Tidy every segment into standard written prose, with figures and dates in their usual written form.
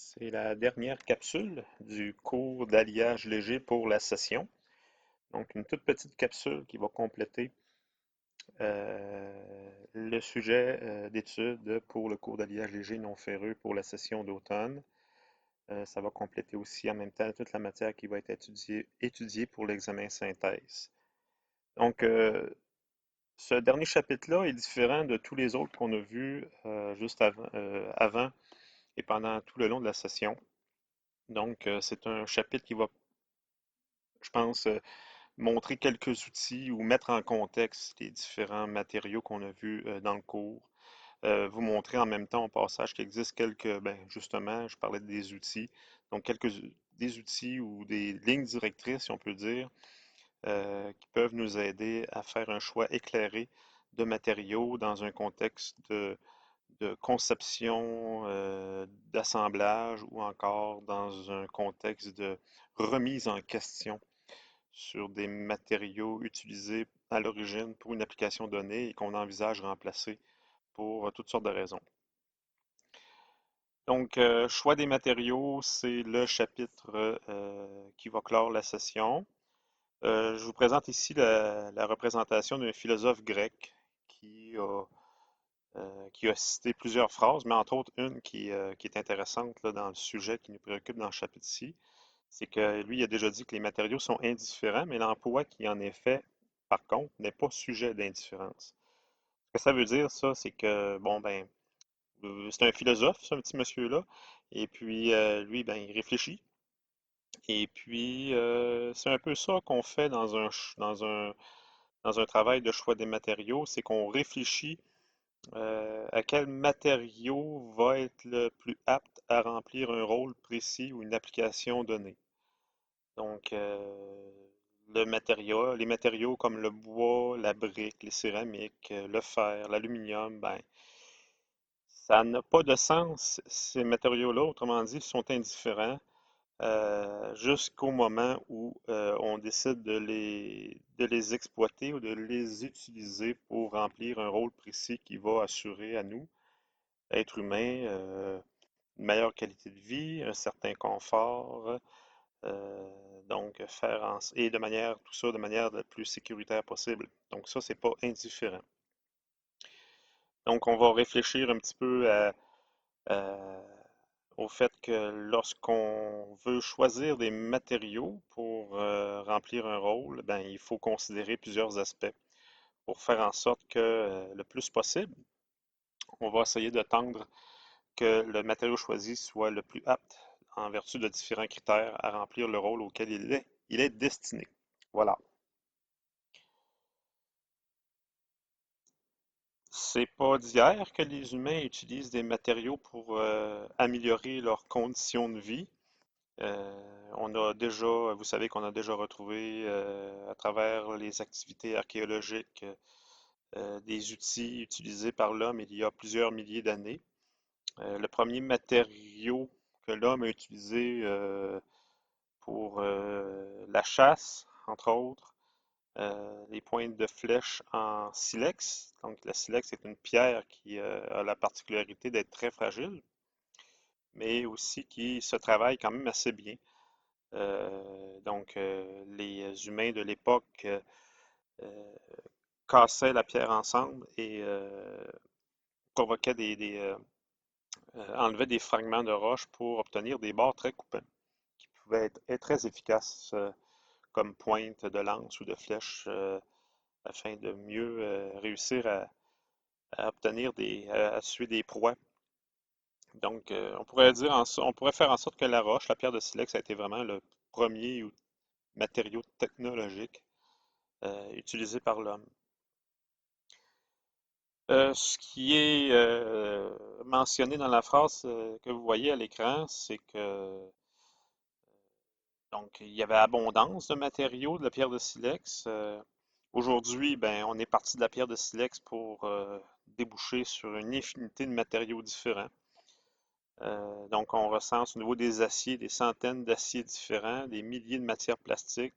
C'est la dernière capsule du cours d'alliage léger pour la session. Donc, une toute petite capsule qui va compléter le sujet d'étude pour le cours d'alliage léger non ferreux pour la session d'automne. Ça va compléter aussi en même temps toute la matière qui va être étudiée pour l'examen synthèse. Donc, ce dernier chapitre-là est différent de tous les autres qu'on a vus juste avant et pendant tout le long de la session. Donc, c'est un chapitre qui va, je pense, montrer quelques outils ou mettre en contexte les différents matériaux qu'on a vus dans le cours. Vous montrer en même temps au passage qu'il existe quelques, ben, justement, je parlais des outils, donc des outils ou des lignes directrices, si on peut dire, qui peuvent nous aider à faire un choix éclairé de matériaux dans un contexte de conception, d'assemblage ou encore dans un contexte de remise en question sur des matériaux utilisés à l'origine pour une application donnée et qu'on envisage remplacer pour toutes sortes de raisons. Donc, choix des matériaux, c'est le chapitre qui va clore la session. Je vous présente ici la représentation d'un philosophe grec qui a cité plusieurs phrases, mais entre autres une qui est intéressante là, dans le sujet qui nous préoccupe dans le chapitre-ci. C'est que lui, il a déjà dit que les matériaux sont indifférents, mais l'emploi qui en est fait, par contre, n'est pas sujet d'indifférence. Ce que ça veut dire, ça, c'est que, bon, ben, c'est un philosophe, ce petit monsieur-là, et puis lui, ben, il réfléchit, et puis c'est un peu ça qu'on fait dans un travail de choix des matériaux, c'est qu'on réfléchit à quel matériau va être le plus apte à remplir un rôle précis ou une application donnée. Donc, les matériaux comme le bois, la brique, les céramiques, le fer, l'aluminium, ben, ça n'a pas de sens. Ces matériaux-là, autrement dit, sont indifférents jusqu'au moment où on décide de les exploiter ou de les utiliser pour remplir un rôle précis qui va assurer à nous, êtres humains, une meilleure qualité de vie, un certain confort, donc, et tout ça de manière la plus sécuritaire possible. Donc, ça, c'est pas indifférent. Donc, on va réfléchir un petit peu à- au fait que lorsqu'on veut choisir des matériaux pour remplir un rôle, ben, il faut considérer plusieurs aspects pour faire en sorte que le plus possible, on va essayer de tendre que le matériau choisi soit le plus apte en vertu de différents critères à remplir le rôle auquel il est destiné. Voilà. C'est pas d'hier que les humains utilisent des matériaux pour améliorer leurs conditions de vie. Vous savez qu'on a déjà retrouvé à travers les activités archéologiques des outils utilisés par l'homme il y a plusieurs milliers d'années. Le premier matériau que l'homme a utilisé pour la chasse, entre autres, les pointes de flèche en silex. Donc, la silex est une pierre qui a la particularité d'être très fragile, mais aussi qui se travaille quand même assez bien. Donc, les humains de l'époque euh, cassaient la pierre ensemble et provoquaient enlevaient des fragments de roche pour obtenir des bords très coupants, qui pouvaient être très efficaces comme pointe de lance ou de flèche afin de mieux réussir à obtenir à tuer des proies. Donc, on pourrait faire en sorte que la roche, la pierre de silex, a été vraiment le premier matériau technologique utilisé par l'homme. Ce qui est mentionné dans la phrase que vous voyez à l'écran, c'est que donc il y avait abondance de matériaux de la pierre de silex. Aujourd'hui, ben, on est parti de la pierre de silex pour déboucher sur une infinité de matériaux différents. Donc, on recense au niveau des aciers des centaines d'aciers différents, des milliers de matières plastiques.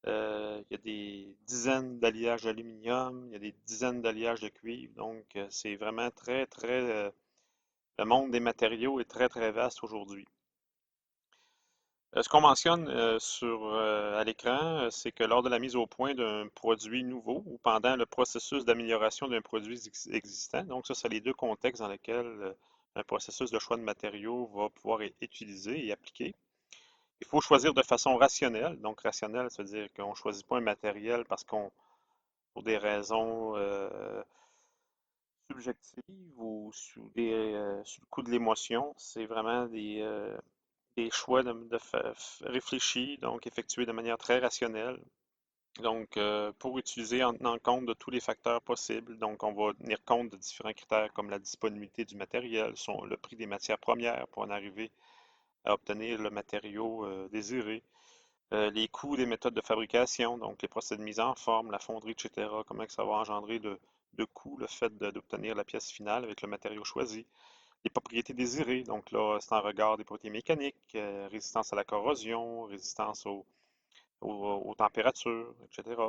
Il y a des dizaines d'alliages d'aluminium, il y a des dizaines d'alliages de cuivre. Donc, c'est vraiment très, très Le monde des matériaux est très, très vaste aujourd'hui. Ce qu'on mentionne à l'écran, c'est que lors de la mise au point d'un produit nouveau ou pendant le processus d'amélioration d'un produit existant, donc ça, c'est les deux contextes dans lesquels un processus de choix de matériaux va pouvoir être utilisé et appliqué. Il faut choisir de façon rationnelle. Donc, rationnelle, ça veut dire qu'on ne choisit pas un matériel pour des raisons subjectives ou sous le coup de l'émotion. C'est vraiment des choix réfléchis, donc effectués de manière très rationnelle. Donc, pour utiliser en tenant compte de tous les facteurs possibles, donc on va tenir compte de différents critères comme la disponibilité du matériel, le prix des matières premières pour en arriver à obtenir le matériau désiré, les coûts des méthodes de fabrication, donc les procédés de mise en forme, la fonderie, etc., comment que ça va engendrer de coûts, le fait d'obtenir la pièce finale avec le matériau choisi, les propriétés désirées, donc là, c'est en regard des propriétés mécaniques, résistance à la corrosion, résistance aux températures, etc.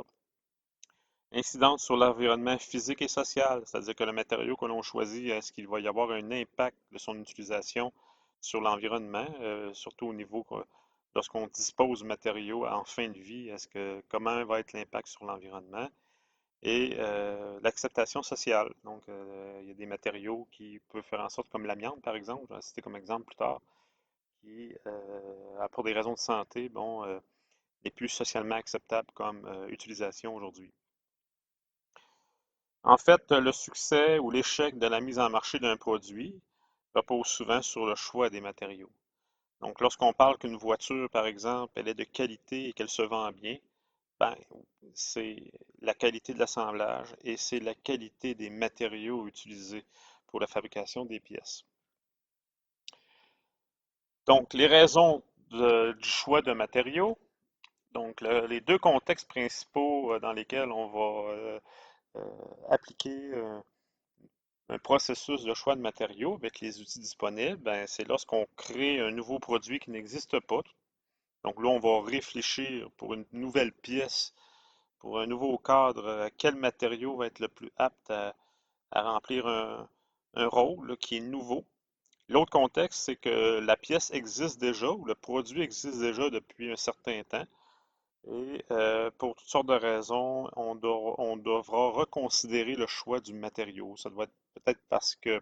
Incidence sur l'environnement physique et social, c'est-à-dire que le matériau que l'on choisit, est-ce qu'il va y avoir un impact de son utilisation sur l'environnement, surtout au niveau lorsqu'on dispose de matériaux en fin de vie, comment va être l'impact sur l'environnement? Et l'acceptation sociale. Donc, il y a des matériaux qui peuvent faire en sorte, comme l'amiante, par exemple, je vais en citer comme exemple plus tard, qui, pour des raisons de santé, bon, n'est plus socialement acceptable comme utilisation aujourd'hui. En fait, le succès ou l'échec de la mise en marché d'un produit repose souvent sur le choix des matériaux. Donc, lorsqu'on parle qu'une voiture, par exemple, elle est de qualité et qu'elle se vend bien, ben, c'est la qualité de l'assemblage et c'est la qualité des matériaux utilisés pour la fabrication des pièces. Donc, les raisons du choix de matériaux. Donc, les deux contextes principaux dans lesquels on va euh, appliquer un processus de choix de matériaux avec les outils disponibles, ben, c'est lorsqu'on crée un nouveau produit qui n'existe pas. Donc là, on va réfléchir pour une nouvelle pièce, pour un nouveau cadre, quel matériau va être le plus apte à remplir un rôle là, qui est nouveau. L'autre contexte, c'est que la pièce existe déjà ou le produit existe déjà depuis un certain temps. Et pour toutes sortes de raisons, on devra reconsidérer le choix du matériau. Ça doit être peut-être parce que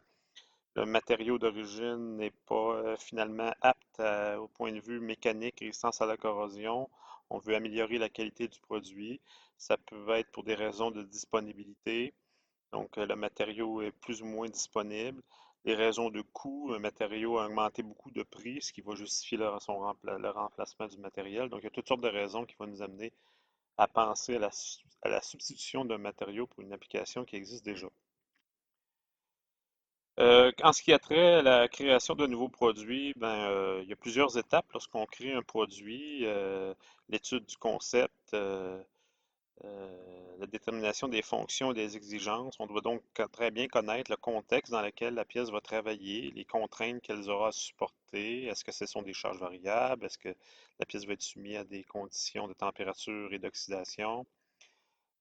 le matériau d'origine n'est pas finalement apte au point de vue mécanique, résistance à la corrosion. On veut améliorer la qualité du produit. Ça peut être pour des raisons de disponibilité. Donc, le matériau est plus ou moins disponible. Les raisons de coût, un matériau a augmenté beaucoup de prix, ce qui va justifier le remplacement du matériel. Donc, il y a toutes sortes de raisons qui vont nous amener à penser à la substitution d'un matériau pour une application qui existe déjà. En ce qui a trait à la création de nouveaux produits, ben, il y a plusieurs étapes lorsqu'on crée un produit, l'étude du concept, la détermination des fonctions et des exigences. On doit donc très bien connaître le contexte dans lequel la pièce va travailler, les contraintes qu'elle aura à supporter. Est-ce que ce sont des charges variables? Est-ce que la pièce va être soumise à des conditions de température et d'oxydation?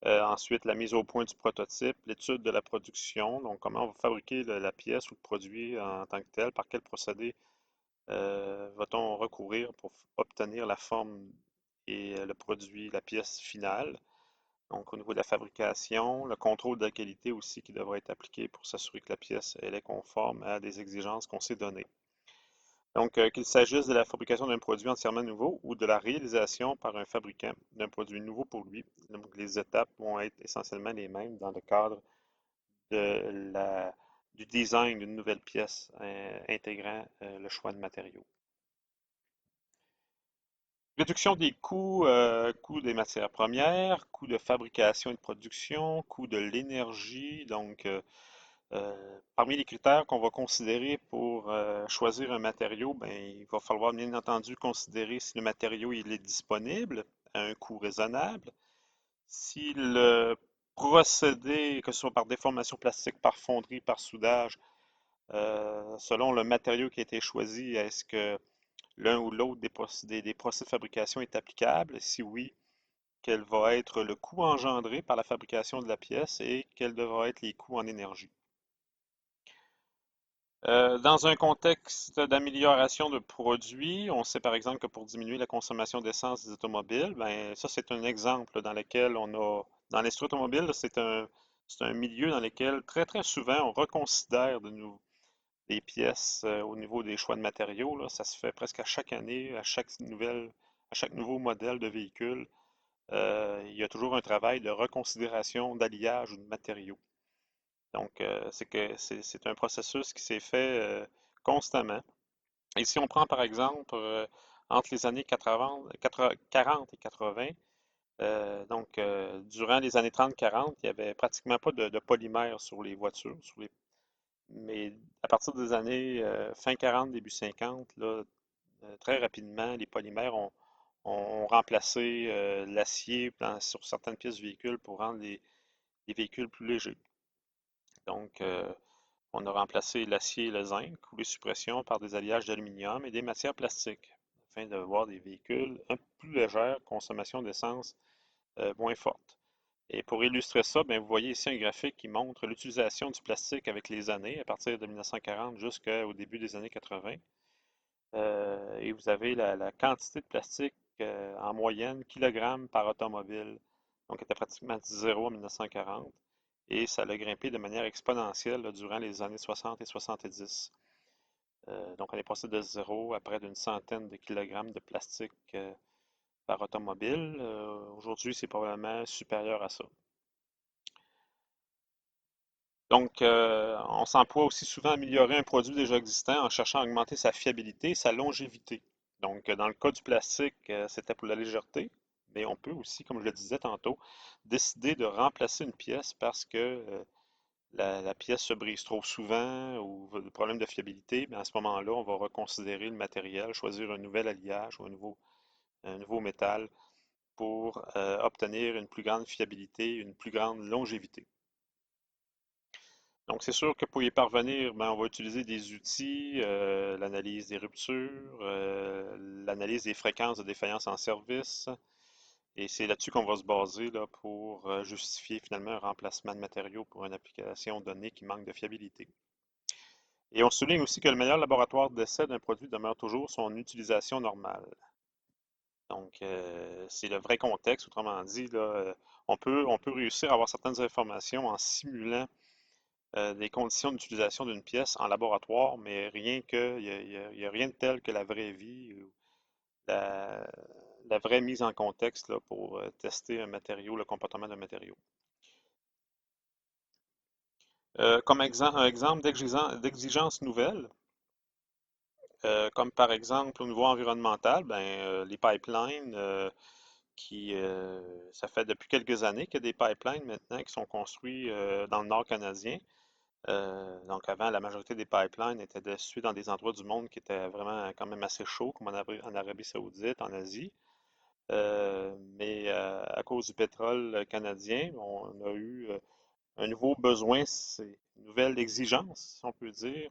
Ensuite, la mise au point du prototype, l'étude de la production, donc comment on va fabriquer la pièce ou le produit en tant que tel, par quel procédé va-t-on recourir pour obtenir la forme et le produit, la pièce finale. Donc, au niveau de la fabrication, le contrôle de la qualité aussi qui devra être appliqué pour s'assurer que la pièce elle est conforme à des exigences qu'on s'est données. Donc, qu'il s'agisse de la fabrication d'un produit entièrement nouveau ou de la réalisation par un fabricant d'un produit nouveau pour lui. Donc, les étapes vont être essentiellement les mêmes dans le cadre de du design d'une nouvelle pièce intégrant le choix de matériaux. Réduction des coûts, coûts des matières premières, coûts de fabrication et de production, coûts de l'énergie. Donc, parmi les critères qu'on va considérer pour choisir un matériau, ben, il va falloir bien entendu considérer si le matériau il est disponible à un coût raisonnable, si le procédé, que ce soit par déformation plastique, par fonderie, par soudage, selon le matériau qui a été choisi, est-ce que l'un ou l'autre des procès de fabrication est applicable? Si oui, quel va être le coût engendré par la fabrication de la pièce et quels devront être les coûts en énergie? Dans un contexte d'amélioration de produits, on sait par exemple que pour diminuer la consommation d'essence des automobiles, ben ça c'est un exemple dans lequel on a, dans l'industrie automobile, c'est un milieu dans lequel très très souvent on reconsidère des pièces au niveau des choix de matériaux, là. Ça se fait presque à chaque année, à chaque nouveau modèle de véhicule. Il y a toujours un travail de reconsidération d'alliage ou de matériaux. Donc, c'est un processus qui s'est fait constamment. Et si on prend par exemple entre les années 80, 40 et 80, durant les années 30-40, il n'y avait pratiquement pas de polymère sur les voitures, mais à partir des années fin 40, début 50, là, très rapidement, les polymères ont remplacé l'acier sur certaines pièces de véhicules pour rendre les véhicules plus légers. Donc, on a remplacé l'acier et le zinc ou les suppressions par des alliages d'aluminium et des matières plastiques, afin d'avoir des véhicules un peu plus légers, consommation d'essence moins forte. Et pour illustrer ça, bien, vous voyez ici un graphique qui montre l'utilisation du plastique avec les années, à partir de 1940 jusqu'au début des années 80. Et vous avez la quantité de plastique en moyenne, kilogrammes par automobile. Donc, elle était pratiquement zéro en 1940. Et ça a grimpé de manière exponentielle là, durant les années 60 et 70. Donc, on est passé de zéro à près d'une centaine de kilogrammes de plastique par automobile. Aujourd'hui, c'est probablement supérieur à ça. Donc, on s'emploie aussi souvent à améliorer un produit déjà existant en cherchant à augmenter sa fiabilité et sa longévité. Donc, dans le cas du plastique, c'était pour la légèreté, mais on peut aussi, comme je le disais tantôt, décider de remplacer une pièce parce que la pièce se brise trop souvent ou le problème de fiabilité. Mais à ce moment-là, on va reconsidérer le matériel, choisir un nouvel alliage ou un nouveau métal pour obtenir une plus grande fiabilité, une plus grande longévité. Donc, c'est sûr que pour y parvenir, ben, on va utiliser des outils, l'analyse des ruptures, l'analyse des fréquences de défaillance en service, et c'est là-dessus qu'on va se baser là, pour justifier finalement un remplacement de matériaux pour une application donnée qui manque de fiabilité. Et on souligne aussi que le meilleur laboratoire d'essai d'un produit demeure toujours son utilisation normale. Donc, c'est le vrai contexte, autrement dit, là, on peut réussir à avoir certaines informations en simulant des conditions d'utilisation d'une pièce en laboratoire, mais il y a rien de tel que la vraie vie ou la, la vraie mise en contexte là, pour tester un matériau, le comportement d'un matériau. Un exemple d'exigence nouvelle, comme par exemple au niveau environnemental, ben, les pipelines, ça fait depuis quelques années qu'il y a des pipelines maintenant qui sont construits dans le nord canadien. Donc avant, la majorité des pipelines étaient situés dans des endroits du monde qui étaient vraiment quand même assez chauds, comme en Arabie Saoudite, en Asie. Mais à cause du pétrole canadien, on a eu un nouveau besoin, c'est une nouvelle exigence, si on peut dire,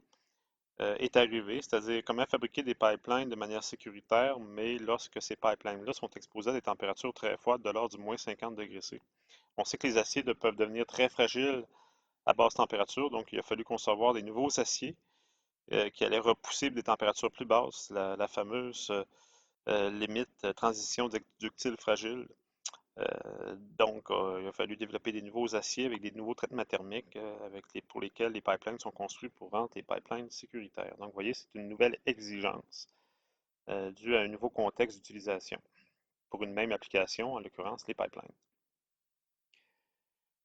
est arrivée, c'est-à-dire comment fabriquer des pipelines de manière sécuritaire, mais lorsque ces pipelines-là sont exposés à des températures très froides de l'ordre du moins 50 degrés C. On sait que les aciers peuvent devenir très fragiles à basse température, donc il a fallu concevoir des nouveaux aciers qui allaient repousser des températures plus basses, la fameuse limite transition ductile fragile. Il a fallu développer des nouveaux aciers avec des nouveaux traitements thermiques pour lesquels les pipelines sont construits pour rendre les pipelines sécuritaires. Donc, vous voyez, c'est une nouvelle exigence due à un nouveau contexte d'utilisation pour une même application, en l'occurrence les pipelines.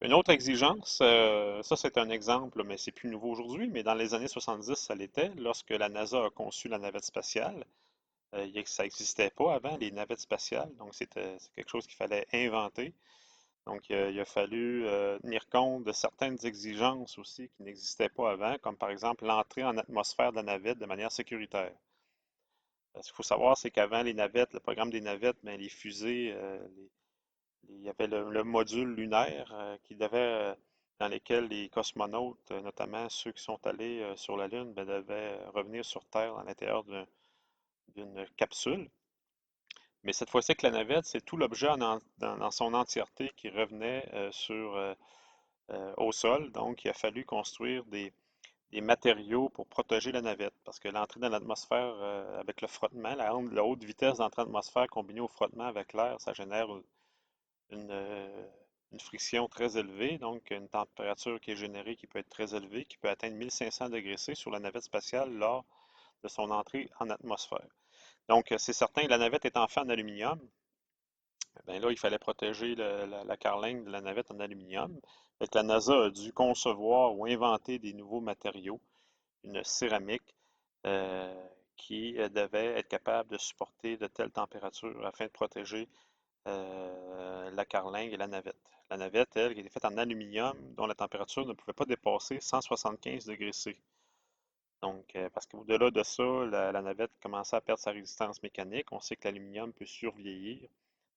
Une autre exigence, ça c'est un exemple, mais c'est plus nouveau aujourd'hui, mais dans les années 70, ça l'était, lorsque la NASA a conçu la navette spatiale. Ça n'existait pas avant, les navettes spatiales, donc c'est quelque chose qu'il fallait inventer. Donc, il a fallu tenir compte de certaines exigences aussi qui n'existaient pas avant, comme par exemple l'entrée en atmosphère de la navette de manière sécuritaire. Ce qu'il faut savoir, c'est qu'avant les navettes, le programme des navettes, ben, les fusées, il y avait le module lunaire dans lesquels les cosmonautes, notamment ceux qui sont allés sur la Lune, ben, devaient revenir sur Terre à l'intérieur d'une capsule. Mais cette fois-ci, avec la navette, c'est tout l'objet dans son entièreté qui revenait au sol. Donc, il a fallu construire des matériaux pour protéger la navette, parce que l'entrée dans l'atmosphère avec le frottement, la haute vitesse d'entrée dans l'atmosphère combinée au frottement avec l'air, ça génère une, euh, une friction très élevée, donc une température qui est générée qui peut être très élevée, qui peut atteindre 1500 degrés C sur la navette spatiale lors de son entrée en atmosphère. Donc, c'est certain, la navette étant faite en aluminium, bien là, il fallait protéger la carlingue de la navette en aluminium. Fait que la NASA a dû concevoir ou inventer des nouveaux matériaux, une céramique qui devait être capable de supporter de telles températures afin de protéger la carlingue et la navette. La navette, elle, qui était faite en aluminium, dont la température ne pouvait pas dépasser 175 degrés C. Donc, parce qu'au-delà de ça, la navette commençait à perdre sa résistance mécanique. On sait que l'aluminium peut survieillir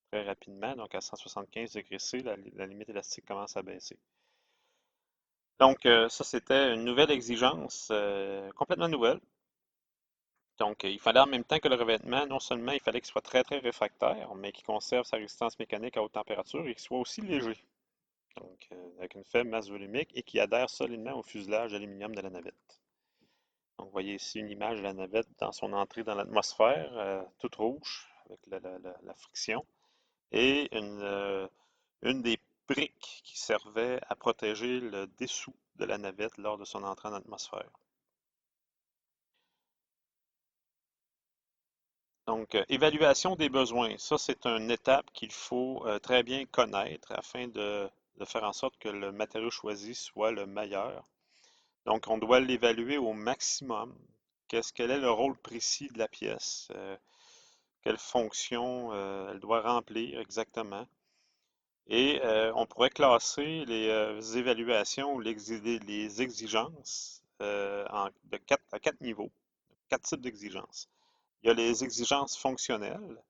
très rapidement. Donc, à 175 degrés C, la limite élastique commence à baisser. Donc, ça, c'était une nouvelle exigence, complètement nouvelle. Donc, il fallait en même temps que le revêtement, non seulement il fallait qu'il soit très, très réfractaire, mais qu'il conserve sa résistance mécanique à haute température et qu'il soit aussi léger. Donc, avec une faible masse volumique et qui adhère solidement au fuselage d'aluminium de la navette. Donc, vous voyez ici une image de la navette dans son entrée dans l'atmosphère, toute rouge, avec la friction, et une des briques qui servait à protéger le dessous de la navette lors de son entrée en atmosphère. Donc, évaluation des besoins. Ça, c'est une étape qu'il faut très bien connaître afin de faire en sorte que le matériau choisi soit le meilleur. Donc, on doit l'évaluer au maximum. Quel est le rôle précis de la pièce? Quelle fonction elle doit remplir exactement? Et on pourrait classer les évaluations ou les exigences à quatre niveaux, quatre types d'exigences. Il y a les exigences fonctionnelles.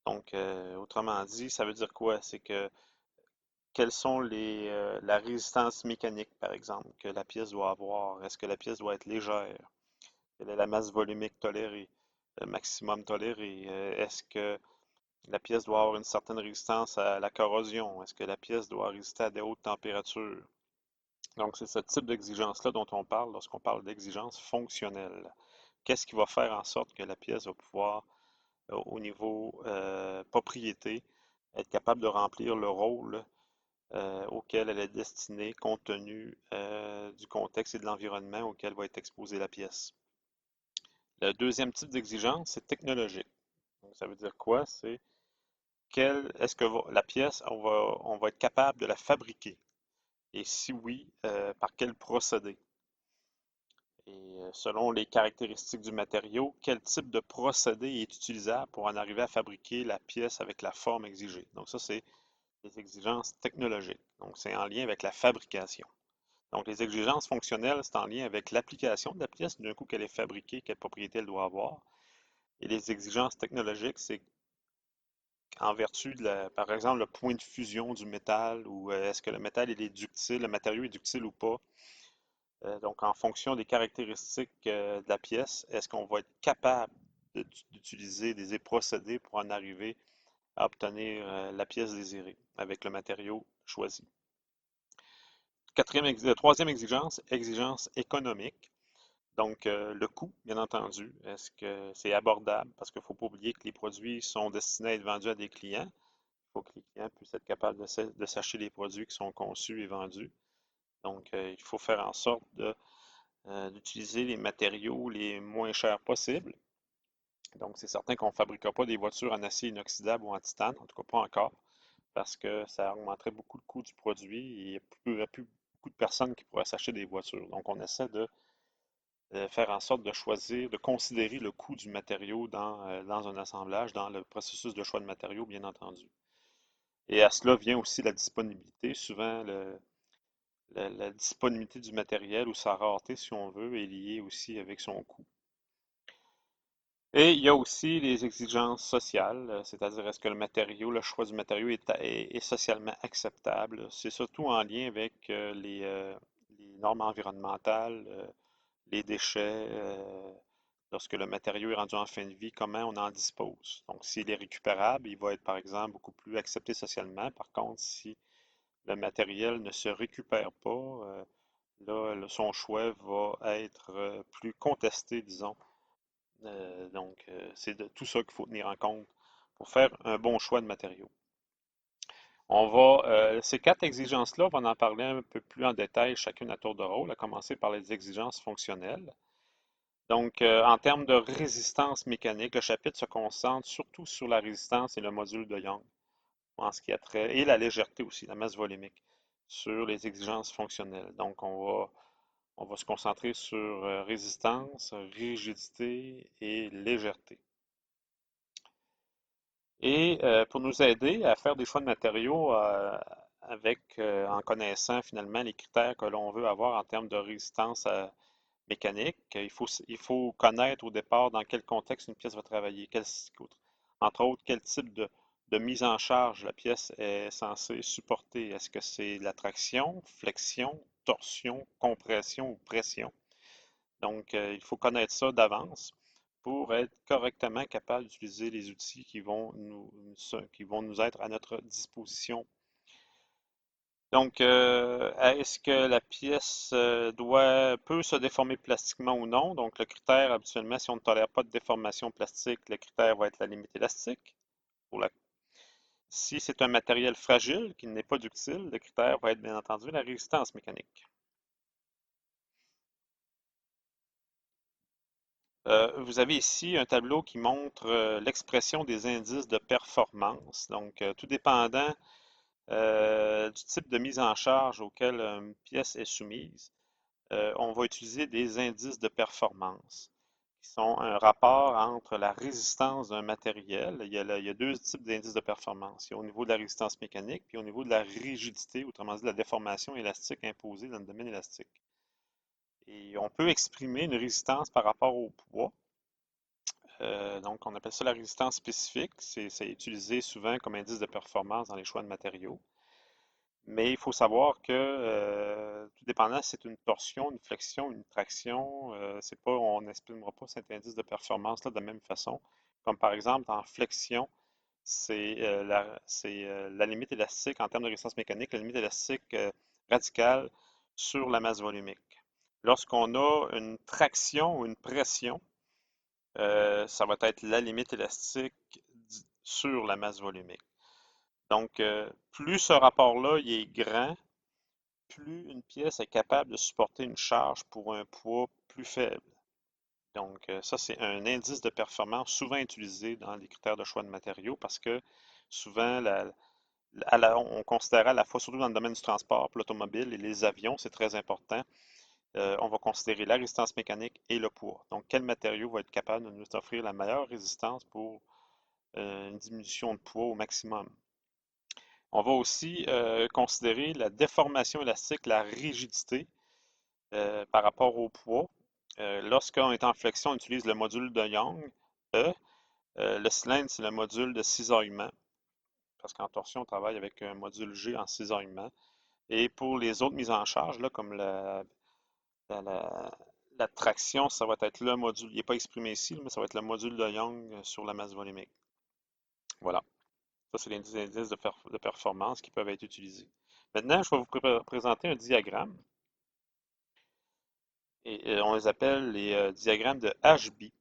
Donc, autrement dit, ça veut dire quoi? C'est que quelles sont la résistance mécanique, par exemple, que la pièce doit avoir? Est-ce que la pièce doit être légère? Quelle est la masse volumique tolérée, le maximum toléré? Est-ce que la pièce doit avoir une certaine résistance à la corrosion? Est-ce que la pièce doit résister à des hautes températures? Donc, c'est ce type d'exigence-là dont on parle lorsqu'on parle d'exigence fonctionnelle. Qu'est-ce qui va faire en sorte que la pièce va pouvoir, au niveau propriété, être capable de remplir le rôle auquel elle est destinée compte tenu du contexte et de l'environnement auquel va être exposée la pièce. Le deuxième type d'exigence, c'est technologique. Donc, ça veut dire quoi? C'est est-ce que la pièce, on va être capable de la fabriquer? Et si oui, par quel procédé? Et selon les caractéristiques du matériau, quel type de procédé est utilisable pour en arriver à fabriquer la pièce avec la forme exigée? Donc ça, c'est les exigences technologiques. Donc c'est en lien avec la fabrication. Donc les exigences fonctionnelles, c'est en lien avec l'application de la pièce, d'un coup qu'elle est fabriquée, quelle propriété elle doit avoir. Et les exigences technologiques, c'est en vertu par exemple, le point de fusion du métal ou est-ce que le métal il est ductile, le matériau est ductile ou pas. Donc, en fonction des caractéristiques de la pièce, est-ce qu'on va être capable d'utiliser des procédés pour en arriver à obtenir la pièce désirée avec le matériau choisi. Troisième exigence, exigence économique. Donc, le coût, bien entendu. Est-ce que c'est abordable? Parce qu'il ne faut pas oublier que les produits sont destinés à être vendus à des clients. Il faut que les clients puissent être capables de s'acheter les produits qui sont conçus et vendus. Donc, il faut faire en sorte d'utiliser les matériaux les moins chers possibles. Donc, c'est certain qu'on ne fabriquera pas des voitures en acier inoxydable ou en titane, en tout cas pas encore, parce que ça augmenterait beaucoup le coût du produit et il n'y aurait plus beaucoup de personnes qui pourraient s'acheter des voitures. Donc, on essaie de faire en sorte de choisir, de considérer le coût du matériau dans un assemblage, dans le processus de choix de matériaux, bien entendu. Et à cela vient aussi la disponibilité. Souvent, la disponibilité du matériel ou sa rareté, si on veut, est liée aussi avec son coût. Et il y a aussi les exigences sociales, c'est-à-dire est-ce que le choix du matériau est socialement acceptable. C'est surtout en lien avec les normes environnementales, les déchets, lorsque le matériau est rendu en fin de vie, comment on en dispose. Donc, s'il est récupérable, il va être, par exemple, beaucoup plus accepté socialement. Par contre, si le matériel ne se récupère pas, son choix va être plus contesté, disons. C'est de tout ça qu'il faut tenir en compte pour faire un bon choix de matériaux. Ces quatre exigences-là, on va en parler un peu plus en détail, chacune à tour de rôle, à commencer par les exigences fonctionnelles. Donc, en termes de résistance mécanique, le chapitre se concentre surtout sur la résistance et le module de Young, en ce qui a trait, et la légèreté aussi, la masse volumique, sur les exigences fonctionnelles. Donc, on va se concentrer sur résistance, rigidité et légèreté. Et pour nous aider à faire des choix de matériaux en connaissant finalement les critères que l'on veut avoir en termes de résistance mécanique, il faut connaître au départ dans quel contexte une pièce va travailler, entre autres, quel type de mise en charge la pièce est censée supporter. Est-ce que c'est la traction, flexion, torsion, compression ou pression? Donc, il faut connaître ça d'avance pour être correctement capable d'utiliser les outils qui vont nous être à notre disposition. Donc, est-ce que la pièce peut se déformer plastiquement ou non? Donc, le critère, habituellement, si on ne tolère pas de déformation plastique, le critère va être la limite élastique. Pour la... Si c'est un matériel fragile qui n'est pas ductile, le critère va être bien entendu la résistance mécanique. Vous avez ici un tableau qui montre l'expression des indices de performance. Donc, tout dépendant du type de mise en charge auquel une pièce est soumise, on va utiliser des indices de performance qui sont un rapport entre la résistance d'un matériel. Il y a deux types d'indices de performance. Il y a au niveau de la résistance mécanique, puis au niveau de la rigidité, autrement dit la déformation élastique imposée dans le domaine élastique. Et on peut exprimer une résistance par rapport au poids. Donc, on appelle ça la résistance spécifique. C'est utilisé souvent comme indice de performance dans les choix de matériaux. Mais il faut savoir que, tout dépendant si c'est une torsion, une flexion, une traction, c'est pas, on n'exprimera pas cet indice de performance-là de la même façon. Comme par exemple, en flexion, c'est la limite élastique en termes de résistance mécanique, la limite élastique radicale sur la masse volumique. Lorsqu'on a une traction ou une pression, ça va être la limite élastique sur la masse volumique. Donc, plus ce rapport-là il est grand, plus une pièce est capable de supporter une charge pour un poids plus faible. Donc, ça, c'est un indice de performance souvent utilisé dans les critères de choix de matériaux parce que souvent, on considère à la fois, surtout dans le domaine du transport, pour l'automobile et les avions, c'est très important, on va considérer la résistance mécanique et le poids. Donc, quel matériau va être capable de nous offrir la meilleure résistance pour une diminution de poids au maximum? On va aussi considérer la déformation élastique, la rigidité par rapport au poids. Lorsqu'on est en flexion, on utilise le module de Young, E. Le cylindre, c'est le module de cisaillement, parce qu'en torsion, on travaille avec un module G en cisaillement. Et pour les autres mises en charge, là, comme la, la- la traction, ça va être le module, il n'est pas exprimé ici, mais ça va être le module de Young sur la masse volumique. Voilà. Ça, c'est les indices de performance qui peuvent être utilisés. Maintenant, je vais vous présenter un diagramme. Et on les appelle les diagrammes de HB,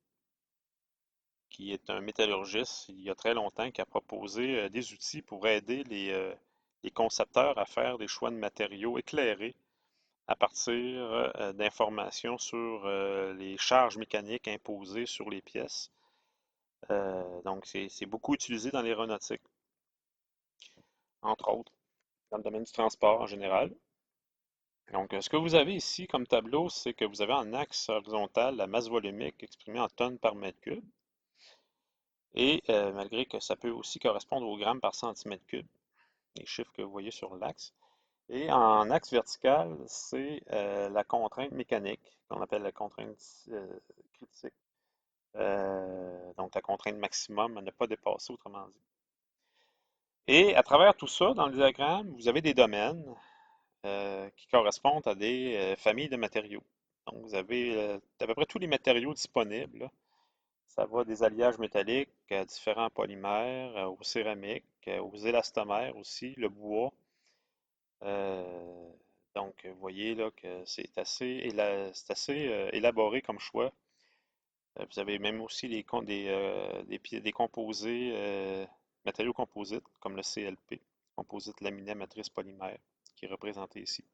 qui est un métallurgiste il y a très longtemps qui a proposé des outils pour aider les concepteurs à faire des choix de matériaux éclairés à partir d'informations sur les charges mécaniques imposées sur les pièces. Donc, c'est beaucoup utilisé dans l'aéronautique, entre autres, dans le domaine du transport en général. Donc, ce que vous avez ici comme tableau, c'est que vous avez en axe horizontal la masse volumique exprimée en tonnes par mètre cube. Et malgré que ça peut aussi correspondre au gramme par centimètre cube, les chiffres que vous voyez sur l'axe. Et en axe vertical, c'est la contrainte mécanique, qu'on appelle la contrainte critique. Donc la contrainte maximum à ne pas dépasser, autrement dit. Et à travers tout ça, dans le diagramme, vous avez des domaines qui correspondent à des familles de matériaux. Donc vous avez à peu près tous les matériaux disponibles, là. Ça va des alliages métalliques à différents polymères, aux céramiques, aux élastomères aussi, le bois, Donc, vous voyez là que c'est assez élaboré comme choix. Vous avez même aussi des composés, matériaux composites, comme le CLP, composite laminé à matrice polymère, qui est représenté ici.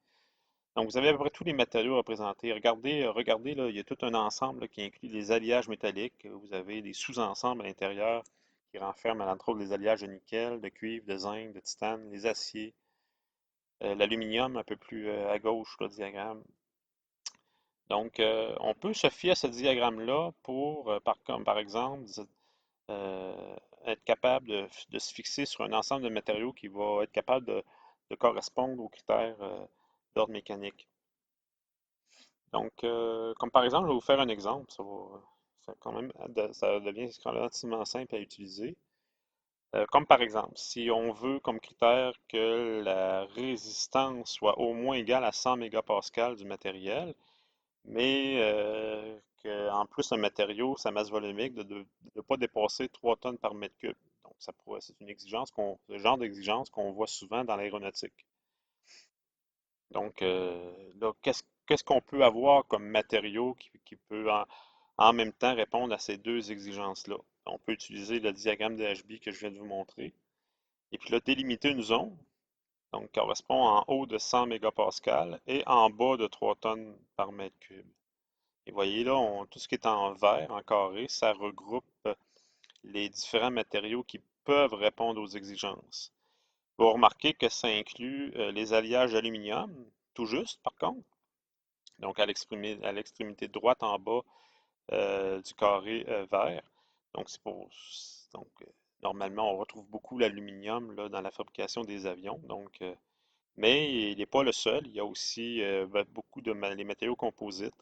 Donc, vous avez à peu près tous les matériaux représentés. Regardez là, il y a tout un ensemble là, qui inclut les alliages métalliques. Vous avez des sous-ensembles à l'intérieur qui renferment, entre autres, les alliages de nickel, de cuivre, de zinc, de titane, les aciers, l'aluminium un peu plus à gauche, le diagramme. Donc, on peut se fier à ce diagramme-là pour, comme par exemple, euh, être capable de se fixer sur un ensemble de matériaux qui va être capable de correspondre aux critères d'ordre mécanique. Donc, comme par exemple, je vais vous faire un exemple. Quand même, ça devient relativement simple à utiliser. Comme par exemple, si on veut comme critère que la résistance soit au moins égale à 100 mégapascales du matériel, mais qu'en plus un matériau, sa masse volumique de ne pas dépasser 3 tonnes par mètre cube. Donc, c'est une exigence le genre d'exigence qu'on voit souvent dans l'aéronautique. Donc, là, qu'est-ce qu'on peut avoir comme matériau qui peut en même temps répondre à ces deux exigences-là? On peut utiliser le diagramme de HB que je viens de vous montrer. Et puis là, délimiter une zone, donc correspond en haut de 100 mégapascales et en bas de 3 tonnes par mètre cube. Et voyez là, tout ce qui est en vert, en carré, ça regroupe les différents matériaux qui peuvent répondre aux exigences. Vous remarquez que ça inclut les alliages aluminium, tout juste par contre, donc à l'extrémité droite en bas du carré vert. Donc, donc, normalement, on retrouve beaucoup l'aluminium là, dans la fabrication des avions. Donc, mais il n'est pas le seul. Il y a aussi beaucoup les matériaux composites.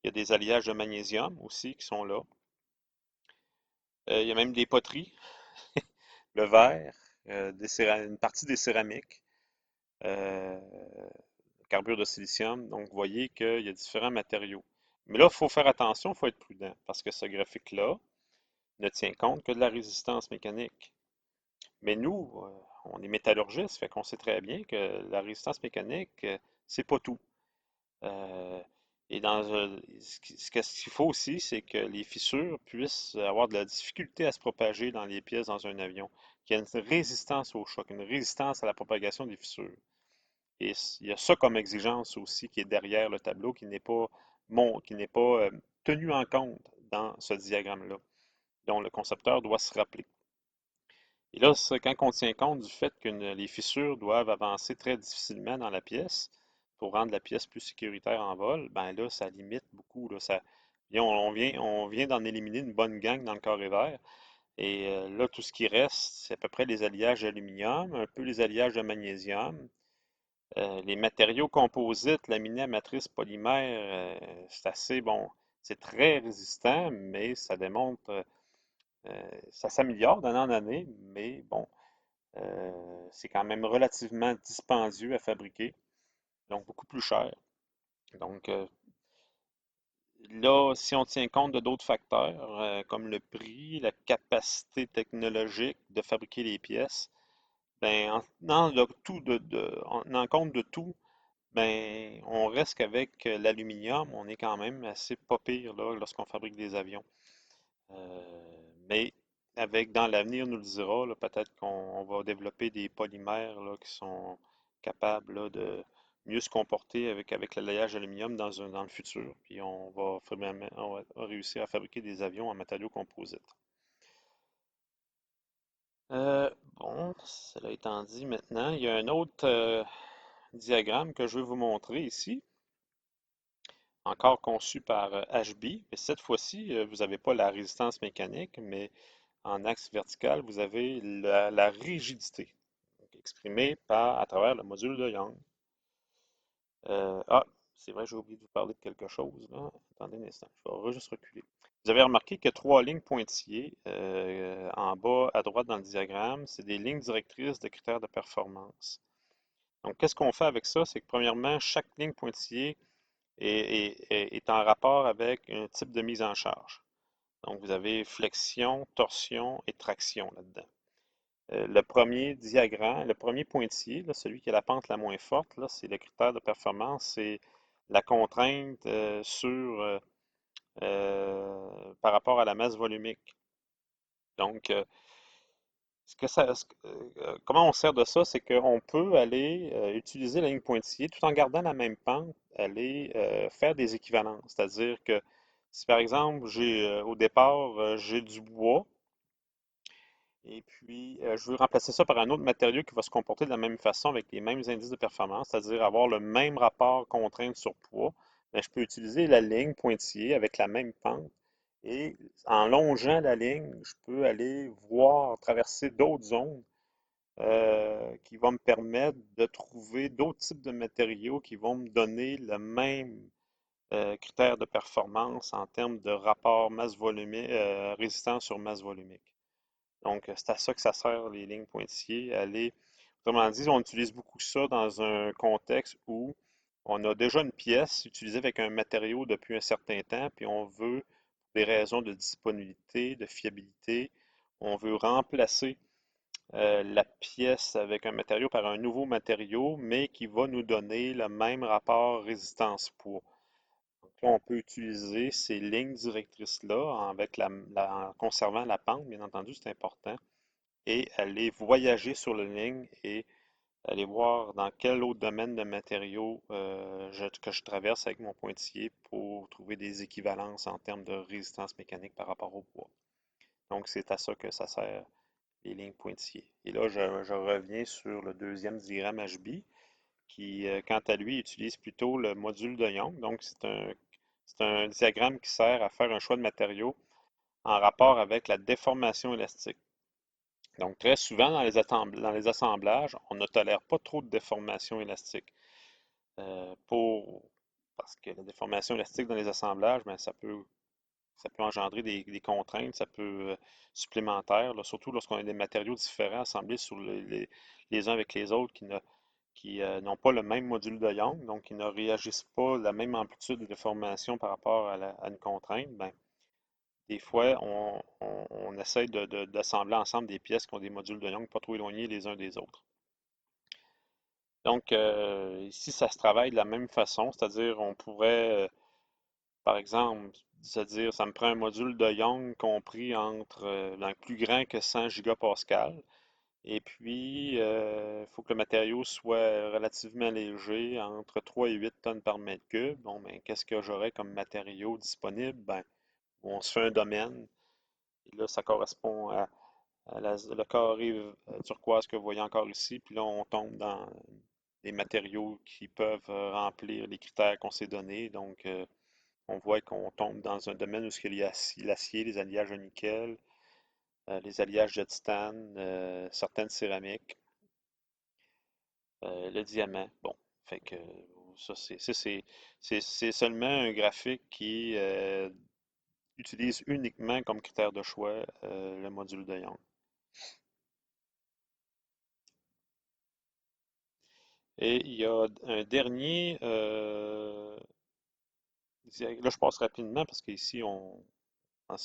Il y a des alliages de magnésium aussi qui sont là. Il y a même des poteries, le verre, une partie des céramiques, euh, carbure de silicium. Donc, vous voyez qu'il y a différents matériaux. Mais là, il faut faire attention, il faut être prudent, parce que ce graphique-là ne tient compte que de la résistance mécanique. Mais nous, on est métallurgistes, fait qu'on sait très bien que la résistance mécanique, c'est pas tout. Euh, et ce qu'il faut aussi, c'est que les fissures puissent avoir de la difficulté à se propager dans les pièces dans un avion, qu'il y ait une résistance au choc, une résistance à la propagation des fissures. Et il y a ça comme exigence aussi qui est derrière le tableau, qui n'est pas tenu en compte dans ce diagramme-là, dont le concepteur doit se rappeler. Et là, quand on tient compte du fait que les fissures doivent avancer très difficilement dans la pièce pour rendre la pièce plus sécuritaire en vol, ben là, ça limite beaucoup. Là, et on vient d'en éliminer une bonne gang dans le carré vert. Et là, tout ce qui reste, c'est à peu près les alliages d'aluminium, un peu les alliages de magnésium. Les matériaux composites laminés à matrice polymère, c'est assez bon. C'est très résistant, mais ça démontre, ça s'améliore d'année en année, mais bon, c'est quand même relativement dispendieux à fabriquer, donc beaucoup plus cher. Donc là, si on tient compte de d'autres facteurs, comme le prix, la capacité technologique de fabriquer les pièces, ben, en tenant en compte de tout, ben, on reste qu'avec l'aluminium, on est quand même assez pas pire là, lorsqu'on fabrique des avions. Mais dans l'avenir, nous le dira, là, peut-être qu'on va développer des polymères là, qui sont capables là, de mieux se comporter avec l'alliage aluminium dans le futur. Puis on va réussir à fabriquer des avions en matériaux composites. Bon, cela étant dit, maintenant, il y a un autre diagramme que je veux vous montrer ici, encore conçu par HB, mais cette fois-ci, vous n'avez pas la résistance mécanique, mais en axe vertical, vous avez la rigidité, donc exprimée à travers le module de Young. Ah, c'est vrai, j'ai oublié de vous parler de quelque chose, là. Attendez un instant, je vais juste reculer. Vous avez remarqué qu'il y a trois lignes pointillées en bas à droite dans le diagramme. C'est des lignes directrices de critères de performance. Donc, qu'est-ce qu'on fait avec ça? C'est que premièrement, chaque ligne pointillée est en rapport avec un type de mise en charge. Donc, vous avez flexion, torsion et traction là-dedans. Le premier diagramme, le premier pointillé, là, celui qui a la pente la moins forte, là, c'est le critère de performance, c'est la contrainte par rapport à la masse volumique. Donc, comment on sert de ça, c'est qu'on peut aller utiliser la ligne pointillée tout en gardant la même pente, aller faire des équivalences. C'est-à-dire que si par exemple au départ j'ai du bois et puis je veux remplacer ça par un autre matériau qui va se comporter de la même façon avec les mêmes indices de performance, c'est-à-dire avoir le même rapport contrainte sur poids, ben, je peux utiliser la ligne pointillée avec la même pente et en longeant la ligne, je peux aller voir traverser d'autres zones qui va me permettre de trouver d'autres types de matériaux qui vont me donner le même critère de performance en termes de rapport masse volumique, résistance sur masse volumique. Donc, c'est à ça que ça sert les lignes pointillées. Autrement dit, on utilise beaucoup ça dans un contexte où on a déjà une pièce utilisée avec un matériau depuis un certain temps, puis on veut, pour des raisons de disponibilité, de fiabilité, on veut remplacer la pièce avec un matériau par un nouveau matériau, mais qui va nous donner le même rapport résistance-poids. Donc là, on peut utiliser ces lignes directrices-là en conservant la pente, bien entendu, c'est important, et aller voyager sur la ligne et aller voir dans quel autre domaine de matériaux que je traverse avec mon pointillé pour trouver des équivalences en termes de résistance mécanique par rapport au poids. Donc, c'est à ça que ça sert les lignes pointillées. Et là, je reviens sur le deuxième diagramme HB qui, quant à lui, utilise plutôt le module de Young. Donc, c'est un diagramme qui sert à faire un choix de matériaux en rapport avec la déformation élastique. Donc, très souvent, dans les assemblages, on ne tolère pas trop de déformation élastique. euh, pour, Parce que la déformation élastique dans les assemblages, ben, ça peut engendrer des contraintes, ça peut supplémentaires, là, surtout lorsqu'on a des matériaux différents assemblés les uns avec les autres qui n'ont pas le même module de Young, donc qui ne réagissent pas la même amplitude de déformation par rapport à une contrainte. Ben, des fois, on essaie d'assembler ensemble des pièces qui ont des modules de Young pas trop éloignés les uns des autres. Donc, ici, ça se travaille de la même façon, c'est-à-dire on pourrait par exemple, c'est-à-dire, ça me prend un module de Young compris entre plus grand que 100 gigapascales. Et puis, il faut que le matériau soit relativement léger, entre 3 et 8 tonnes par mètre cube. Bon, ben, qu'est-ce que j'aurais comme matériau disponible? Ben, on se fait un domaine. Et là, ça correspond le carré turquoise que vous voyez encore ici. Puis là, on tombe dans des matériaux qui peuvent remplir les critères qu'on s'est donnés. Donc, on voit qu'on tombe dans un domaine où il y a l'acier, les alliages de nickel, les alliages de titane, certaines céramiques, le diamant. Bon, fait que c'est seulement un graphique qui utilise uniquement comme critère de choix le module de Young. Et il y a un dernier, là je passe rapidement parce qu'ici dans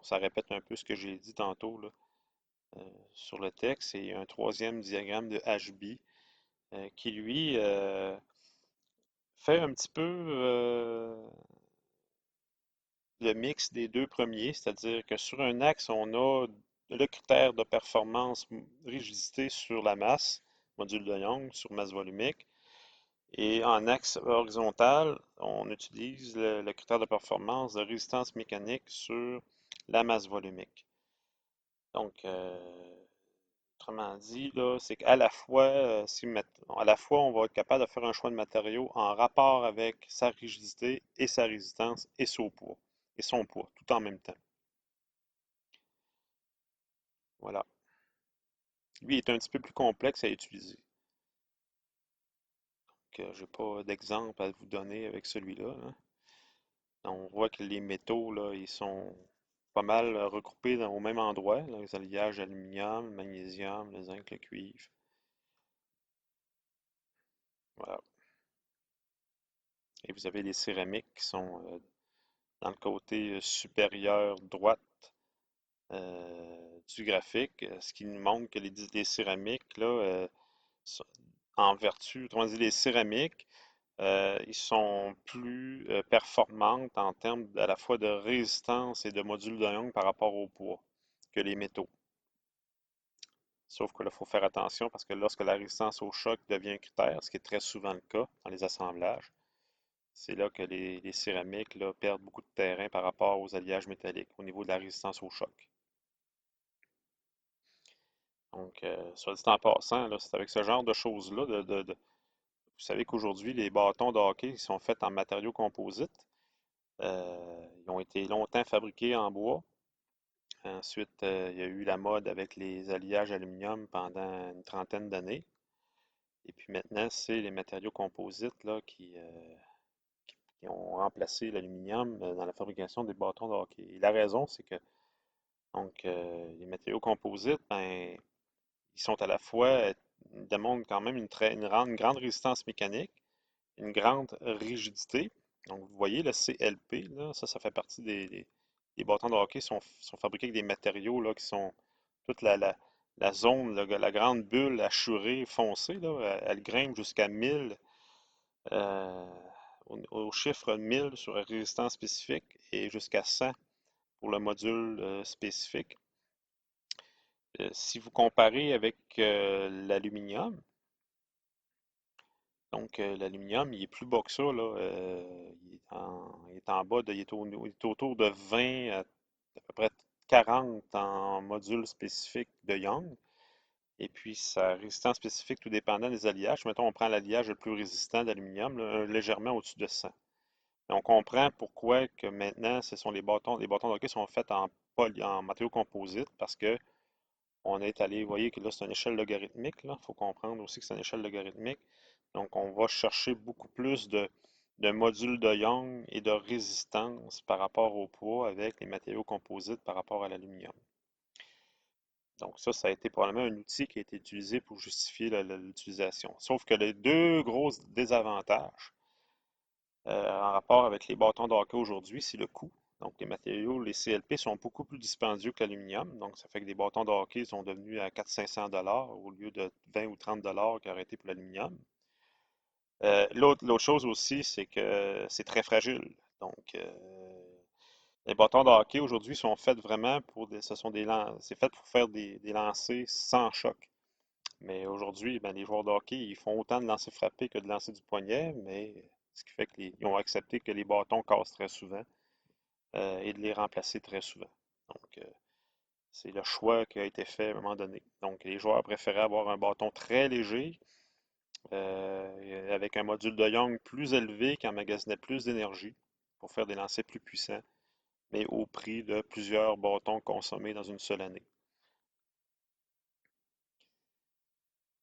ça répète un peu ce que j'ai dit tantôt là. Sur le texte et un troisième diagramme de HB qui, lui, fait un petit peu le mix des deux premiers, c'est-à-dire que sur un axe, on a le critère de performance rigidité sur la masse, module de Young, sur masse volumique, et en axe horizontal, on utilise le critère de performance de résistance mécanique sur la masse volumique. Donc, autrement dit, là, c'est qu'à la fois, à la fois, on va être capable de faire un choix de matériau en rapport avec sa rigidité et sa résistance et son poids, tout en même temps. Voilà. Lui est un petit peu plus complexe à utiliser. Je n'ai pas d'exemple à vous donner avec celui-là, hein. On voit que les métaux, là, ils sont pas mal regroupés au même endroit, là, les alliages aluminium, le magnésium, le zinc, le cuivre. Voilà. Et vous avez les céramiques qui sont dans le côté supérieur droite du graphique, ce qui nous montre que les céramiques, là, sont- en vertu, autrement dit, les céramiques, ils sont plus performantes en termes à la fois de résistance et de module de Young par rapport au poids que les métaux. Sauf que là, il faut faire attention parce que lorsque la résistance au choc devient un critère, ce qui est très souvent le cas dans les assemblages, c'est là que les céramiques là, perdent beaucoup de terrain par rapport aux alliages métalliques au niveau de la résistance au choc. Donc, soit dit en passant, là, c'est avec ce genre de choses-là, vous savez qu'aujourd'hui, les bâtons de hockey ils sont faits en matériaux composites. Ils ont été longtemps fabriqués en bois. Ensuite, il y a eu la mode avec les alliages aluminium pendant une trentaine d'années. Et puis maintenant, c'est les matériaux composites là, qui ont remplacé l'aluminium dans la fabrication des bâtons de hockey. Et la raison, c'est que donc, les matériaux composites, ben, ils sont à la fois, ils démontrent quand même une grande résistance mécanique, une grande rigidité. Donc, vous voyez le CLP, là, ça fait partie des bâtons de hockey sont fabriqués avec des matériaux là, qui sont toute la zone, la grande bulle hachurée, foncée, là, elle grimpe jusqu'à 1000, euh, au chiffre 1000 sur la résistance spécifique et jusqu'à 100 pour le module spécifique. Si vous comparez avec l'aluminium, donc l'aluminium, il est plus bas que ça, là. Il est en bas il est autour de 20 à peu près 40 en module spécifique de Young. Et puis sa résistance spécifique, tout dépendant des alliages. Mettons, on prend l'alliage le plus résistant d'aluminium, là, légèrement au-dessus de 100. Et on comprend pourquoi que maintenant, ce sont les bâtons de hockey sont faits en matériaux composites parce que on est allé, vous voyez que là, c'est une échelle logarithmique, là. Il faut comprendre aussi que c'est une échelle logarithmique. Donc, on va chercher beaucoup plus de modules de Young et de résistance par rapport au poids avec les matériaux composites par rapport à l'aluminium. Donc, ça a été probablement un outil qui a été utilisé pour justifier l'utilisation. Sauf que les deux gros désavantages en rapport avec les bâtons de hockey aujourd'hui, c'est le coût. Donc, les matériaux, les CLP sont beaucoup plus dispendieux que l'aluminium. Donc, ça fait que des bâtons de hockey sont devenus à 400-500 $ au lieu de 20 ou 30 $ qui auraient été pour l'aluminium. L'autre chose aussi, c'est que c'est très fragile. Donc, les bâtons de hockey aujourd'hui sont faits vraiment c'est fait pour faire des lancers sans choc. Mais aujourd'hui, ben, les joueurs de hockey, ils font autant de lancers frappés que de lancers du poignet, mais ce qui fait qu'ils ont accepté que les bâtons cassent très souvent et de les remplacer très souvent. Donc, c'est le choix qui a été fait à un moment donné. Donc, les joueurs préféraient avoir un bâton très léger, avec un module de Young plus élevé qui emmagasinait plus d'énergie pour faire des lancers plus puissants, mais au prix de plusieurs bâtons consommés dans une seule année.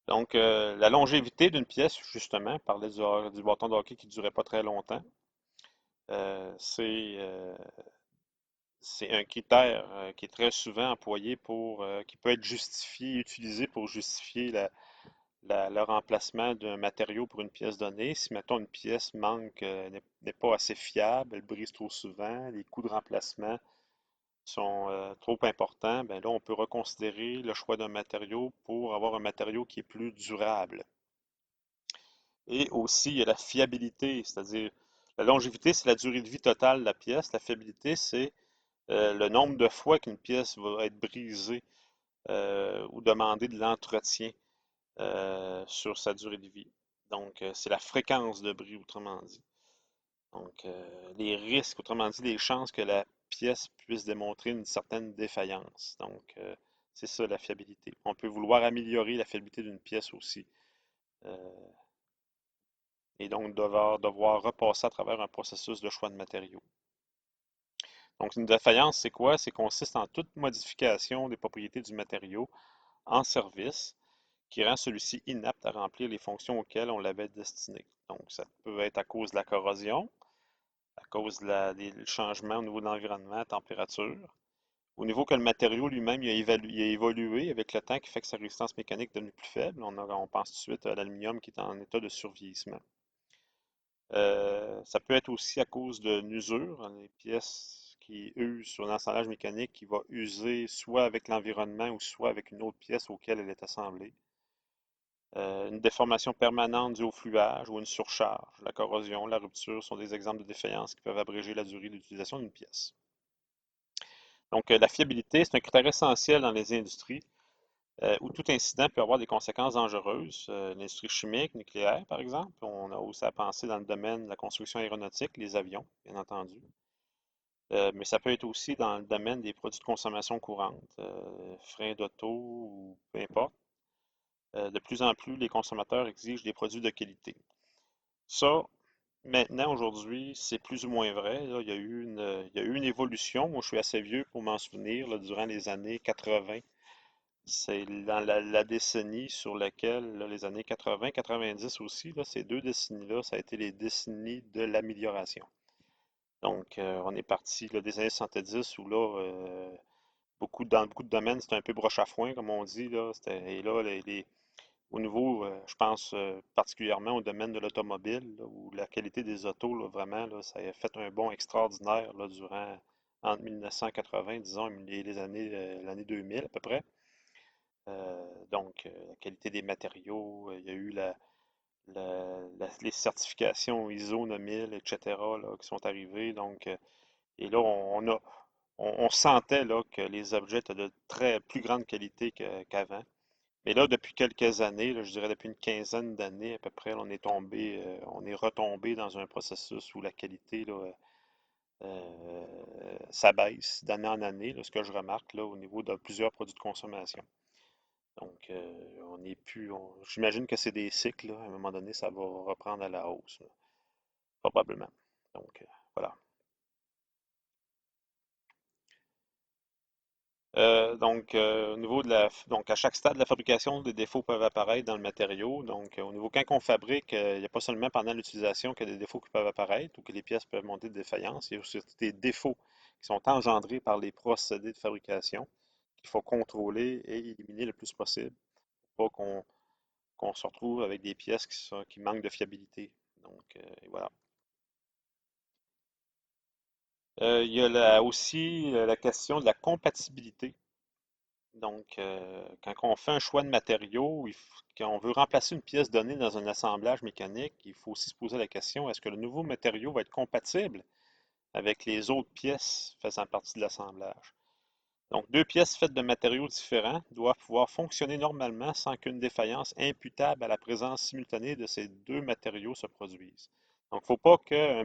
Donc, la longévité d'une pièce, justement, parlait du bâton de hockey qui ne durait pas très longtemps. Euh, c'est euh, c'est un critère qui est très souvent employé qui peut être justifié, utilisé pour justifier le remplacement d'un matériau pour une pièce donnée. Si, mettons, une pièce n'est pas assez fiable, elle brise trop souvent, les coûts de remplacement sont trop importants, ben là, on peut reconsidérer le choix d'un matériau pour avoir un matériau qui est plus durable. Et aussi, il y a la fiabilité, c'est-à-dire la longévité, c'est la durée de vie totale de la pièce. La fiabilité, c'est le nombre de fois qu'une pièce va être brisée ou demander de l'entretien sur sa durée de vie. Donc, c'est la fréquence de bris, autrement dit. Donc, les risques, autrement dit, les chances que la pièce puisse démontrer une certaine défaillance. Donc, c'est ça la fiabilité. On peut vouloir améliorer la fiabilité d'une pièce aussi. euh, et donc devoir repasser à travers un processus de choix de matériaux. Donc, une défaillance, c'est quoi? C'est consiste en toute modification des propriétés du matériau en service qui rend celui-ci inapte à remplir les fonctions auxquelles on l'avait destiné. Donc, ça peut être à cause de la corrosion, à cause des changements au niveau de l'environnement, la température, au niveau que le matériau lui-même il a évolué avec le temps qui fait que sa résistance mécanique est devenue plus faible. On pense tout de suite à l'aluminium qui est en état de survieillissement. Ça peut être aussi à cause d'une usure, les pièces qui use sur un assemblage mécanique qui va user soit avec l'environnement ou soit avec une autre pièce auquel elle est assemblée. Une déformation permanente due au fluage ou une surcharge, la corrosion, la rupture sont des exemples de défaillances qui peuvent abréger la durée d'utilisation d'une pièce. Donc, la fiabilité, c'est un critère essentiel dans les industries où tout incident peut avoir des conséquences dangereuses. L'industrie chimique, nucléaire, par exemple. On a aussi à penser dans le domaine de la construction aéronautique, les avions, bien entendu. Mais ça peut être aussi dans le domaine des produits de consommation courante, freins d'auto ou peu importe. De plus en plus, les consommateurs exigent des produits de qualité. Ça, maintenant, aujourd'hui, c'est plus ou moins vrai. Là, il y a eu une évolution. Moi, je suis assez vieux pour m'en souvenir, là, durant les années 80. C'est dans la décennie sur laquelle, là, les années 80, 90 aussi, là, ces deux décennies-là, ça a été les décennies de l'amélioration. Donc, on est parti là, des années 70 où là, dans beaucoup de domaines, c'était un peu broche à foin, comme on dit, là. Et là, au niveau, je pense particulièrement au domaine de l'automobile, là, où la qualité des autos, là, vraiment, là, ça a fait un bond extraordinaire là, durant entre 1980, disons, et l'année 2000 à peu près. Donc, la qualité des matériaux, il y a eu les certifications ISO 9000, etc., là, qui sont arrivées. Donc, et là, on sentait là, que les objets étaient de très plus grande qualité qu'avant. Mais là, depuis quelques années, là, je dirais depuis une quinzaine d'années à peu près, là, on est retombé dans un processus où la qualité là, s'abaisse d'année en année, là, ce que je remarque là, au niveau de plusieurs produits de consommation. Donc, on n'est plus. J'imagine que c'est des cycles, là. À un moment donné, ça va reprendre à la hausse, là, probablement. Donc, voilà. Au niveau donc, à chaque stade de la fabrication, des défauts peuvent apparaître dans le matériau. Donc, au niveau quand on fabrique, il n'y a pas seulement pendant l'utilisation que des défauts qui peuvent apparaître ou que les pièces peuvent monter de défaillance. Il y a aussi des défauts qui sont engendrés par les procédés de fabrication qu'il faut contrôler et éliminer le plus possible pour pas qu'on se retrouve avec des pièces qui manquent de fiabilité. Donc, et voilà. Il y a aussi la question de la compatibilité. Donc, quand on fait un choix de matériaux, quand on veut remplacer une pièce donnée dans un assemblage mécanique, il faut aussi se poser la question, est-ce que le nouveau matériau va être compatible avec les autres pièces faisant partie de l'assemblage? Donc, deux pièces faites de matériaux différents doivent pouvoir fonctionner normalement sans qu'une défaillance imputable à la présence simultanée de ces deux matériaux se produise. Donc, il ne faut pas que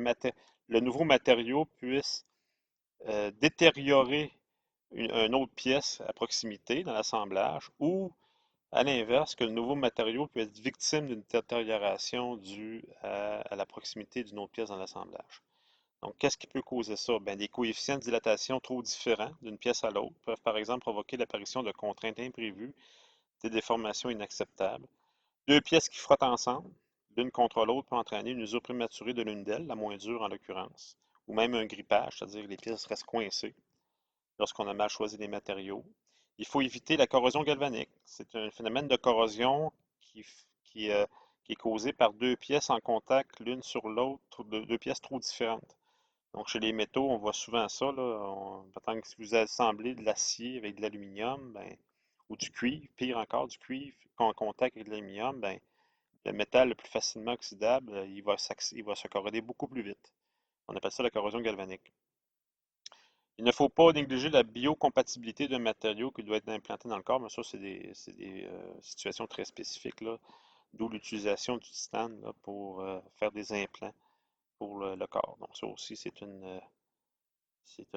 le nouveau matériau puisse détériorer une autre pièce à proximité dans l'assemblage ou, à l'inverse, que le nouveau matériau peut être victime d'une détérioration due à la proximité d'une autre pièce dans l'assemblage. Donc, qu'est-ce qui peut causer ça? Bien, des coefficients de dilatation trop différents d'une pièce à l'autre peuvent par exemple provoquer l'apparition de contraintes imprévues, des déformations inacceptables. Deux pièces qui frottent ensemble, l'une contre l'autre, peut entraîner une usure prématurée de l'une d'elles, la moins dure en l'occurrence, ou même un grippage, c'est-à-dire que les pièces restent coincées lorsqu'on a mal choisi les matériaux. Il faut éviter la corrosion galvanique. C'est un phénomène de corrosion qui, qui, euh, qui est causé par deux pièces en contact l'une sur l'autre, deux pièces trop différentes. Donc, chez les métaux, on voit souvent ça, là. Tant que si vous assemblez de l'acier avec de l'aluminium, ben, ou du cuivre, pire encore, du cuivre en contact avec de l'aluminium, ben, le métal le plus facilement oxydable, il va se corroder beaucoup plus vite. On appelle ça la corrosion galvanique. Il ne faut pas négliger la biocompatibilité d'un matériau qui doit être implanté dans le corps, mais ça, c'est des situations très spécifiques, là, d'où l'utilisation du titane là, pour faire des implants pour le corps. Donc, ça aussi, c'est un, c'est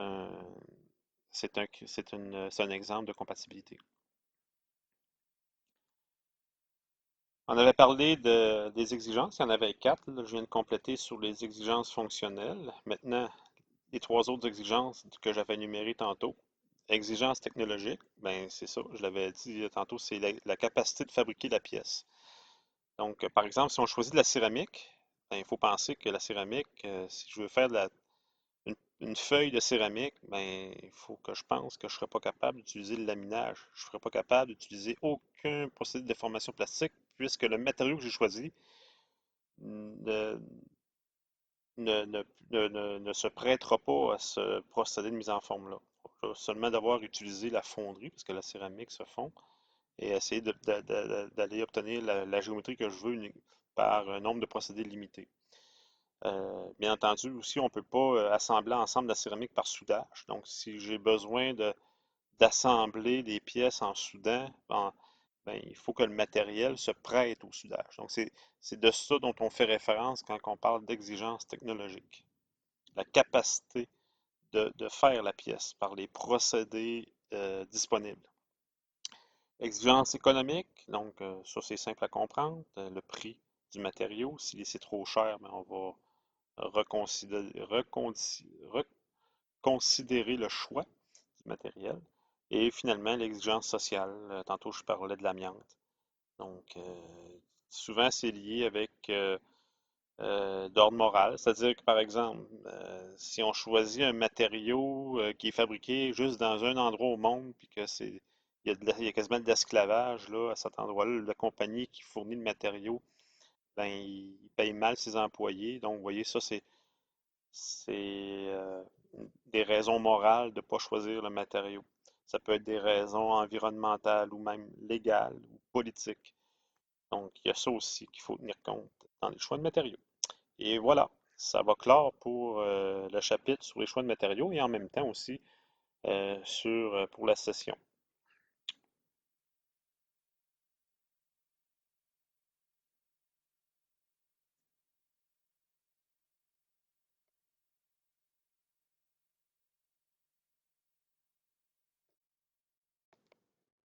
un exemple de compatibilité. On avait parlé des exigences, il y en avait quatre. Là, je viens de compléter sur les exigences fonctionnelles. Maintenant, les trois autres exigences que j'avais énumérées tantôt. Exigence technologique, ben c'est ça, je l'avais dit tantôt, c'est la capacité de fabriquer la pièce. Donc, par exemple, si on choisit de la céramique, ben, il faut penser que la céramique, si je veux faire une feuille de céramique, ben, il faut que je pense que je ne serai pas capable d'utiliser le laminage. Je ne serai pas capable d'utiliser aucun procédé de déformation plastique puisque le matériau que j'ai choisi ne, ne- ne se prêtera pas à ce procédé de mise en forme-là. Je vais seulement devoir utiliser la fonderie, parce que la céramique se fond, et essayer d'aller obtenir la géométrie que je veux par un nombre de procédés limité. Bien entendu, aussi, on ne peut pas assembler ensemble la céramique par soudage. Donc, si j'ai besoin d'assembler des pièces en soudant, ben, il faut que le matériel se prête au soudage. Donc, c'est de ça dont on fait référence quand on parle d'exigence technologique. La capacité de faire la pièce par les procédés disponibles. Exigence économique, donc ça c'est simple à comprendre, le prix du matériau. Si c'est trop cher, ben, on va reconsidérer le choix du matériel. Et finalement, l'exigence sociale. Tantôt, je parlais de l'amiante. Donc, souvent, c'est lié avec d'ordre moral. C'est-à-dire que, par exemple, si on choisit un matériau qui est fabriqué juste dans un endroit au monde, puis que il y a quasiment de l'esclavage là, à cet endroit-là, la compagnie qui fournit le matériau, ben, il paye mal ses employés. Donc, vous voyez, ça, c'est des raisons morales de ne pas choisir le matériau. Ça peut être des raisons environnementales ou même légales ou politiques. Donc, il y a ça aussi qu'il faut tenir compte dans les choix de matériaux. Et voilà, ça va clore pour le chapitre sur les choix de matériaux et en même temps aussi pour la session.